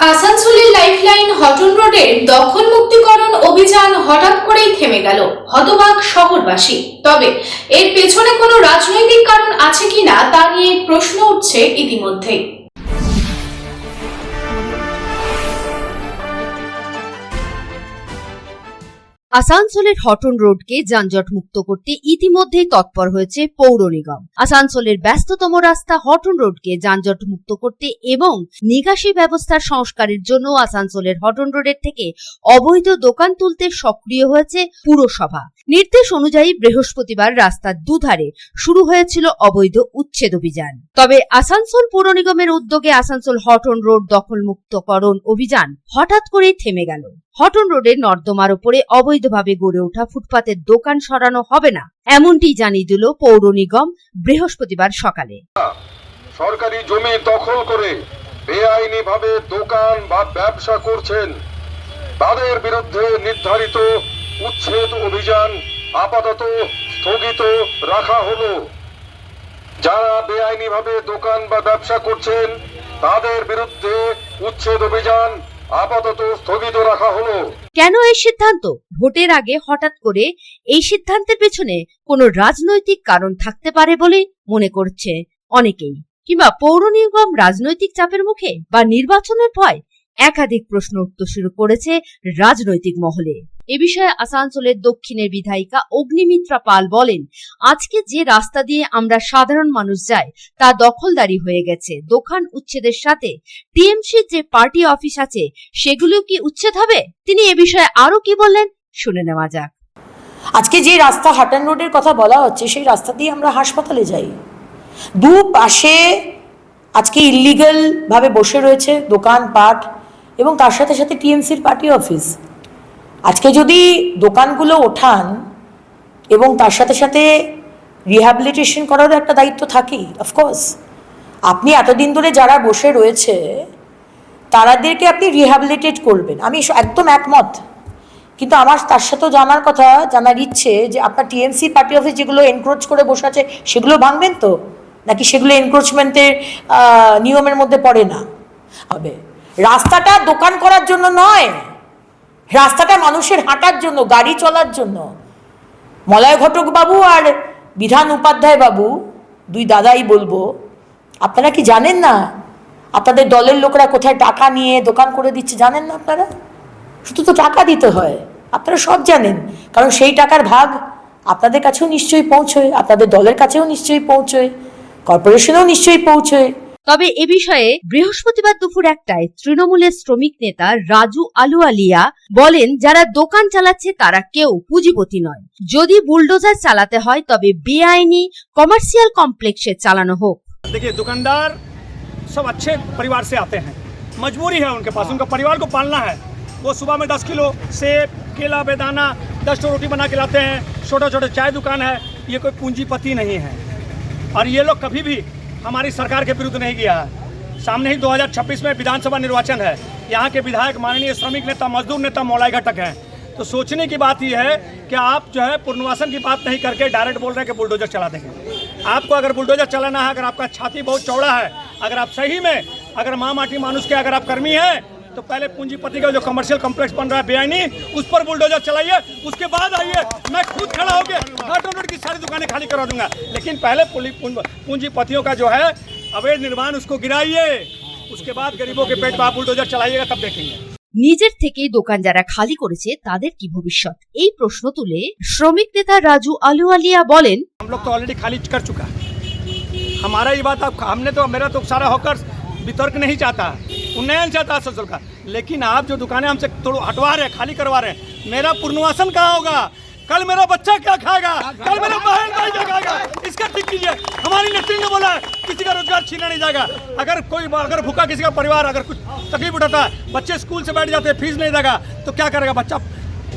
আসানসোলের lifeline Horton রোডের দখল মুক্তিকরণ অভিযান হঠাৎ করেই থেমে গেল। হতবাক শহরবাসী। তবে এর পেছনে কোনো রাজনৈতিক কারণ আছে কিনা তা নিয়ে প্রশ্ন উঠছে ইতিমধ্যেই। আসানসোলের হটন রোডকে যানজট মুক্ত করতে ইতিমধ্যেই তৎপর হয়েছে পৌর নিগম। আসানসোলের ব্যস্ততম রাস্তা হটন রোডকে যানজট মুক্ত করতে এবং নিকাশি ব্যবস্থার সংস্কারের জন্য আসানসোলের হটন রোডের থেকে অবৈধ দোকান তুলতে সক্রিয় হয়েছে পুরসভা। নির্দেশ অনুযায়ী বৃহস্পতিবার রাস্তার দুধারে শুরু হয়েছিল অবৈধ উচ্ছেদ অভিযান। তবে আসানসোল পৌর নিগমের উদ্যোগে আসানসোল হটন রোড দখলমুক্তকরণ অভিযান হঠাৎ করেই থেমে গেল। হটন রোডের নর্দমার উপরে অবৈধভাবে গড়ে ওঠা ফুটপাতের দোকান সরানো হবে না, এমনটি জানিয়ে দিল পৌর নিগম বৃহস্পতিবার সকালে। সরকারি জমি দখল করে বেআইনিভাবে দোকান বা ব্যবসা করছেন তাদের বিরুদ্ধে নির্ধারিত উচ্ছেদ অভিযান আপাতত স্থগিত রাখা হলো। যারা বেআইনিভাবে দোকান বা ব্যবসা করছেন তাদের বিরুদ্ধে উচ্ছেদ অভিযান আপাতত স্থগিত রাখা হলো। কেন এই সিদ্ধান্ত? ভোটের আগে হঠাৎ করে এই সিদ্ধান্তের পেছনে কোনো রাজনৈতিক কারণ থাকতে পারে বলে মনে করছে অনেকেই, কিংবা পৌর নিগম রাজনৈতিক চাপের মুখে বা নির্বাচনের ভয়। একাধিক প্রশ্ন উঠতে শুরু করেছে রাজনৈতিক মহলে। এ বিষয়ে আসানসোলের দক্ষিণের বিধায়িকা অগ্নিমিত্রা পাল বলেন, আজকে যে রাস্তা দিয়ে আমরা সাধারণ মানুষ যাই তা দখলদারি হয়ে গেছে। দোকান উচ্ছেদের সাথে টিএমসির যে পার্টি অফিস আছে সেগুলো কি উচ্ছেদ হবে? তিনি এ বিষয়ে আরো কি বললেন শুনে নেওয়া যাক। আজকে যে রাস্তা হটন রোডের কথা বলা হচ্ছে সেই রাস্তা দিয়ে আমরা হাসপাতালে যাই। দুপাশে আজকে ইলিগাল ভাবে বসে রয়েছে দোকানপাট এবং তার সাথে সাথে টিএমসির পার্টি অফিস। আজকে যদি দোকানগুলো ওঠান এবং তার সাথে সাথে রিহ্যাবিলিটেশন করারও একটা দায়িত্ব থাকেই। অফকোর্স আপনি এতদিন ধরে যারা বসে রয়েছে তাদেরকে আপনি রিহ্যাবিলিটেট করবেন, আমি একদম একমত। কিন্তু আমার তার সাথেও জানার ইচ্ছে যে আপনার টিএমসি পার্টি অফিস যেগুলো এনক্রোচ করে বসে আছে সেগুলো ভাঙবেন তো, নাকি সেগুলো এনক্রোচমেন্টের নিয়মের মধ্যে পড়ে না? হবে রাস্তাটা দোকান করার জন্য নয়, রাস্তাটা মানুষের হাঁটার জন্য, গাড়ি চলার জন্য। মলয় ঘটক বাবু আর বিধান উপাধ্যায় বাবু দুই দাদাই বলবো, আপনারা কি জানেন না আপনাদের দলের লোকরা কোথায় টাকা নিয়ে দোকান করে দিচ্ছে? জানেন না আপনারা? শুধু তো টাকা দিতে হয়, আপনারা সব জানেন, কারণ সেই টাকার ভাগ আপনাদের কাছেও নিশ্চয়ই পৌঁছয়, আপনাদের দলের কাছেও নিশ্চয়ই পৌঁছয়, কর্পোরেশনেও নিশ্চয়ই পৌঁছয়। তবে এ বিষয়ে বৃহস্পতিবার দুপুর 1টায় তৃণমূলের শ্রমিক নেতা রাজু আলুওয়ালিয়া বলেন, যারা দোকান চালাচ্ছে তারা কেউ পুঁজিপতি নয়। যদি বুলডোজার চালাতে হয় তবে বেআইনি কমাर्शियल कॉम्प्लेक्से चालानो हो। देखिए, दुकानदार सब अच्छे परिवार से आते हैं, मजबूरी है उनके पास, उनका परिवार को पालना है। वो सुबह में 10 किलो सेब, केला, बेदाना, 10 रोटी बना के लाते हैं। छोटा छोटा चाय दुकान है, ये कोई पूंजीपति नहीं है। और ये लोग कभी भी हमारी सरकार के विरुद्ध नहीं किया है। सामने ही 2026 में विधानसभा निर्वाचन है। यहाँ के विधायक माननीय श्रमिक नेता, मजदूर नेता मौलाई घटक हैं। तो सोचने की बात यह है कि आप जो है पुनर्वासन की बात नहीं करके डायरेक्ट बोल रहे हैं कि बुलडोजर चला देंगे। आपको अगर बुलडोजर चलाना है, अगर आपका छाती बहुत चौड़ा है, अगर आप सही में अगर माँ माटी मानुष के अगर आप कर्मी हैं, तो पहले पूंजीपति का जो कमर्शियल कॉम्प्लेक्स बन रहा है बेआईनी, उस पर बुलडोजर चलाइए, उसके बाद आइए। मैं खुद खड़ा होकर हटन रोड की सारी दुकानें खाली करा दूंगा, लेकिन पहले पूंजीपतियों का जो है अवैध निर्माण उसको गिराइए, उसके बाद गरीबों के पेट पर बुलडोजर चलाइएगा, तब देखेंगे। নিজের থেকেই দোকান যারা খালি করেছে তাদের কি ভবিষ্যৎ, এই প্রশ্ন তুলে শ্রমিক নেতা রাজু আলুওয়ালিয়া বলেন, हम लोग तो ऑलरेडी खाली कर चुका है। हमारा ये बात हमने तो, मेरा तो सारा हॉकर वितर्क नहीं चाहता, उन्नयन चाहता है ससुर का। लेकिन आप जो दुकानें हमसे थोड़ा हटवा रहे हैं, खाली करवा रहे हैं, मेरा पुनर्वासन कहाँ होगा? कल मेरा बच्चा क्या खाएगा? कल मेरा बहन क्या खाएगा? इसका ठीक कीजिए। हमारी नेत्री ने बोला है किसी का रोजगार छीना नहीं जाएगा। अगर भूखा किसी का परिवार अगर कुछ तकलीफ उठाता है, बच्चे स्कूल से बैठ जाते हैं, फीस नहीं देगा, तो क्या करेगा बच्चा?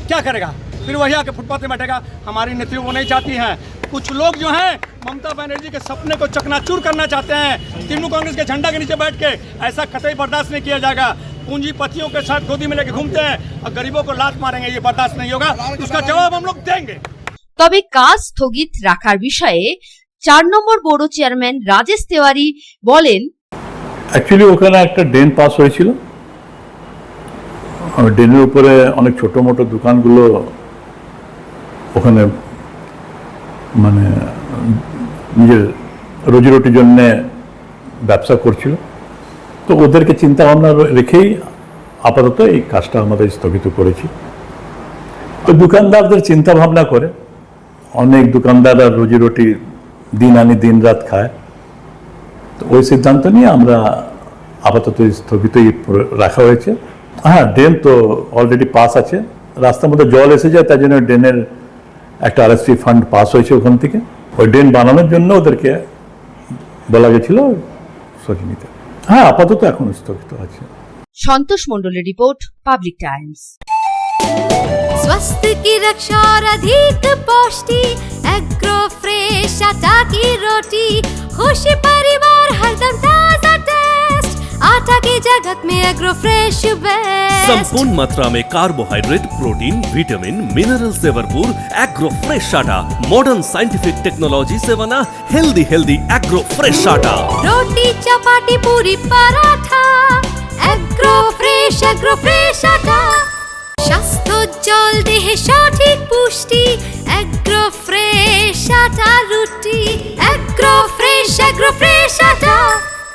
क्या करेगा? फिर वही आके फुटपाथ में बैठेगा। हमारी नेत्री वो नहीं चाहती हैं। कुछ लोग जो हैं ममता बनर्जी के सपने को चकनाचूर करना चाहते हैं। तृणमूल कांग्रेस के झंडा के नीचे बैठ के ऐसा कतई बर्दाश्त नहीं किया जाएगा। पूंजीपतियों के साथ गोदी में लेके घूमते हैं और गरीबों को लात मारेंगे, ये बर्दाश्त नहीं होगा। उसका जवाब हम लोग देंगे। তবে কাজ স্থগিত রাখার বিষয়ে 4 নম্বর বোর্ড চেয়ারম্যান রাজেশ তেওয়ারি বলেন, অ্যাকচুয়ালি ওখানে একটা ড্রেন পাস হয়েছিল ড্রেনের উপরে অনেক ছোট মোটো দোকানগুলো ওখানে মানে নিজের রোজিরোটির জন্য ব্যবসা করছিল, তো ওদেরকে চিন্তা ভাবনা রেখেই আপাতত এই কাজটা আমাদের স্থগিত করেছি। তো দোকানদারদের চিন্তা ভাবনা করে, অনেক দোকানদাররা রোজিরোটি দিন আনি দিন রাত খায়, তো ওই সিদ্ধান্ত নিয়ে আমরা আপাতত স্থগিতই রাখা হয়েছে। হ্যাঁ, ড্রেন তো অলরেডি পাস আছে, রাস্তার মধ্যে জল এসে যায়, তাই জন্য ড্রেনের একটা RSP ফান্ড পাস হয়েছে ওখান থেকে। ওই ড্রেন বানানোর জন্য ওদেরকে বলা গেছিল সরিয়ে নিতে। হ্যাঁ, আপাতত এখন স্থগিত আছে। সন্তোষ মণ্ডলের রিপোর্ট, পাবলিক টাইমস। स्वास्थ्य की रक्षा और अधिक पौष्टि एग्रो फ्रेश आटा की रोटी, खुशी परिवार हरदम ताजा टेस्ट, आटा की जगत में एग्रो फ्रेश बेस्ट। संपूर्ण मात्रा में कार्बोहाइड्रेट, प्रोटीन, विटामिन, मिनरल से भरपूर एग्रो फ्रेश आटा, मॉडर्न साइंटिफिक टेक्नोलॉजी से बना हेल्दी एग्रो फ्रेश आटा। रोटी चपाटी पूरी पराठा एग्रो फ्रेश आटा, স্বাস্থ্যোজ্জ্বল দেহে সঠিক